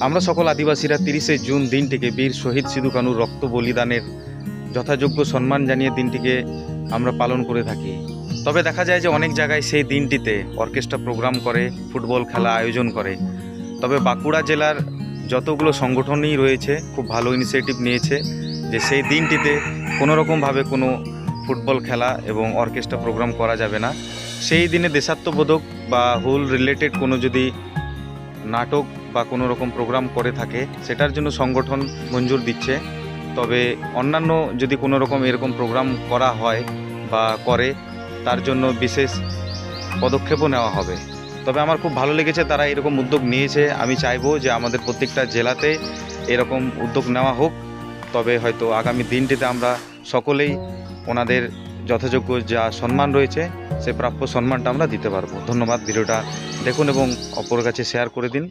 আমরা সকল আদিবাসীরা 30শে জুন দিনটিকে বীর শহীদ সিধু কানুর রক্ত বলিদানের যথাযোগ্য সম্মান জানিয়ে দিনটিকে আমরা পালন করে থাকি। তবে দেখা যায় যে অনেক জায়গায় সেই দিনটিতে অর্কেস্ট্রা প্রোগ্রাম করে, ফুটবল খেলা আয়োজন করে। তবে বাঁকুড়া জেলার যতগুলো সংগঠনই রয়েছে খুব ভালো ইনিশিয়েটিভ নিয়েছে যে সেই দিনটিতে কোনোরকমভাবে কোনো ফুটবল খেলা এবং অর্কেস্ট্রা প্রোগ্রাম করা যাবে না। সেই দিনে দেশাত্মবোধক বা হুল রিলেটেড কোনো যদি নাটক বা কোনো রকম প্রোগ্রাম করে থাকে সেটার জন্য সংগঠন মঞ্জুর দিচ্ছে। তবে অন্যান্য যদি কোনো রকম এরকম প্রোগ্রাম করা হয় বা করে তার জন্য বিশেষ পদক্ষেপও নেওয়া হবে। তবে আমার খুব ভালো লেগেছে তারা এরকম উদ্যোগ নিয়েছে। আমি চাইবো যে আমাদের প্রত্যেকটা জেলাতে এরকম উদ্যোগ নেওয়া হোক। তবে হয়তো আগামী দিনটিতে আমরা সকলেই ওনাদের যথাযোগ্য যা সম্মান রয়েছে সে প্রাপ্য সম্মানটা আমরা দিতে পারবো। ধন্যবাদ। ভিডিওটা দেখুন এবং অপরের কাছে শেয়ার করে দিন।